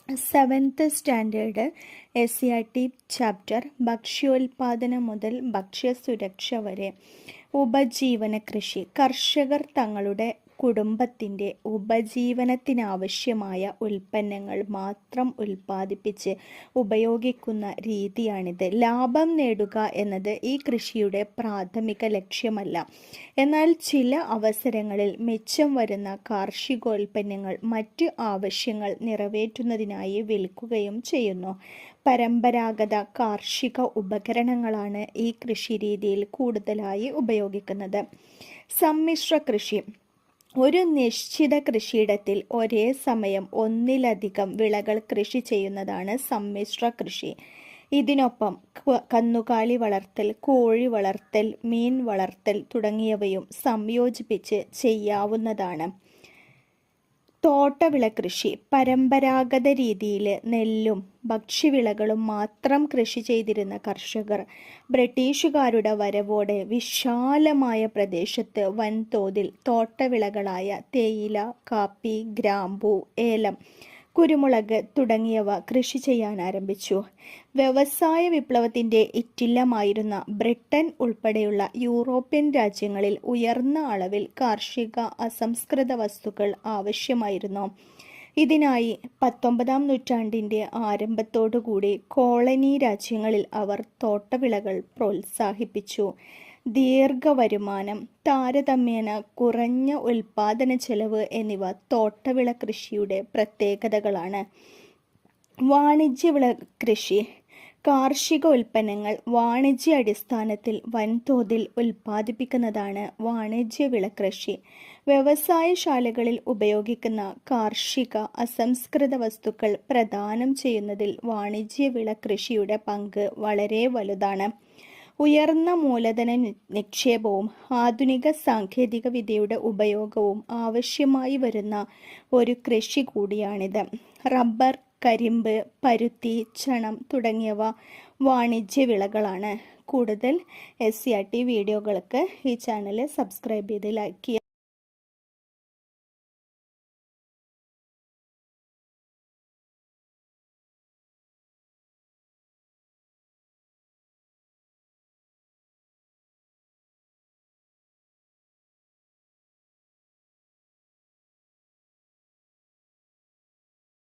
Seventh standard SCERT chapter ഭക്ഷ്യോൽപാദനം മുതൽ ഭക്ഷ്യസുരക്ഷ വരെ ഉപജീവന കൃഷി. കർഷകർ തങ്ങളുടെ കുടുംബത്തിൻ്റെ ഉപജീവനത്തിനാവശ്യമായ ഉൽപ്പന്നങ്ങൾ മാത്രം ഉൽപ്പാദിപ്പിച്ച് ഉപയോഗിക്കുന്ന രീതിയാണിത്. ലാഭം നേടുക എന്നത് ഈ കൃഷിയുടെ പ്രാഥമിക ലക്ഷ്യമല്ല. എന്നാൽ ചില അവസരങ്ങളിൽ മിച്ചം വരുന്ന കാർഷികോൽപ്പന്നങ്ങൾ മറ്റ് ആവശ്യങ്ങൾ നിറവേറ്റുന്നതിനായി വിൽക്കുകയും ചെയ്യുന്നു. പരമ്പരാഗത കാർഷിക ഉപകരണങ്ങളാണ് ഈ കൃഷിരീതിയിൽ കൂടുതലായി ഉപയോഗിക്കുന്നത്. സമ്മിശ്ര കൃഷി. ഒരു നിശ്ചിത കൃഷിയിടത്തിൽ ഒരേ സമയം ഒന്നിലധികം വിളകൾ കൃഷി ചെയ്യുന്നതാണ് സമ്മിശ്ര കൃഷി. ഇതിനൊപ്പം കന്നുകാലി വളർത്തൽ, കോഴി വളർത്തൽ, മീൻ വളർത്തൽ തുടങ്ങിയവയും സംയോജിപ്പിച്ച് ചെയ്യാവുന്നതാണ്. തോട്ടവിള കൃഷി. പരമ്പരാഗത രീതിയിൽ നെല്ലും ഭക്ഷ്യവിളകളും മാത്രം കൃഷി ചെയ്തിരുന്ന കർഷകർ ബ്രിട്ടീഷുകാരുടെ വരവോടെ വിശാലമായ പ്രദേശത്ത് വൻതോതിൽ തോട്ടവിളകളായ തേയില, കാപ്പി, ഗ്രാമ്പൂ, ഏലം, കുരുമുളക് തുടങ്ങിയവ കൃഷി ചെയ്യാൻ ആരംഭിച്ചു. വ്യവസായ വിപ്ലവത്തിൻ്റെ ഇറ്റില്ലമായിരുന്ന ബ്രിട്ടൻ ഉൾപ്പെടെയുള്ള യൂറോപ്യൻ രാജ്യങ്ങളിൽ ഉയർന്ന അളവിൽ കാർഷിക അസംസ്കൃത വസ്തുക്കൾ ആവശ്യമായിരുന്നു. ഇതിനായി 19-ാം നൂറ്റാണ്ടിൻ്റെ ആരംഭത്തോടുകൂടി കോളനി രാജ്യങ്ങളിൽ അവർ തോട്ടവിളകൾ പ്രോത്സാഹിപ്പിച്ചു. ദീർഘവരുമാനം, താരതമ്യേന കുറഞ്ഞ ഉൽപാദന ചെലവ് എന്നിവ തോട്ടവിള കൃഷിയുടെ പ്രത്യേകതകളാണ്. വാണിജ്യവിള കൃഷി. കാർഷിക ഉൽപ്പന്നങ്ങൾ വാണിജ്യ അടിസ്ഥാനത്തിൽ വൻതോതിൽ ഉൽപ്പാദിപ്പിക്കുന്നതാണ് വാണിജ്യവിള കൃഷി. വ്യവസായശാലകളിൽ ഉപയോഗിക്കുന്ന കാർഷിക അസംസ്കൃത വസ്തുക്കൾ പ്രദാനം ചെയ്യുന്നതിൽ വാണിജ്യവിള കൃഷിയുടെ പങ്ക് വളരെ വലുതാണ്. ഉയർന്ന മൂലധന നിക്ഷേപവും ആധുനിക സാങ്കേതിക വിദ്യയുടെ ഉപയോഗവും ആവശ്യമായി വരുന്ന ഒരു കൃഷി കൂടിയാണിത്. റബ്ബർ, കരിമ്പ്, പരുത്തി, ചണം തുടങ്ങിയവ വാണിജ്യ വിളകളാണ്. കൂടുതൽ SCERT വീഡിയോകൾക്ക് ഈ ചാനൽ സബ്സ്ക്രൈബ് ചെയ്ത് ലൈക്ക് ചെയ്യുക.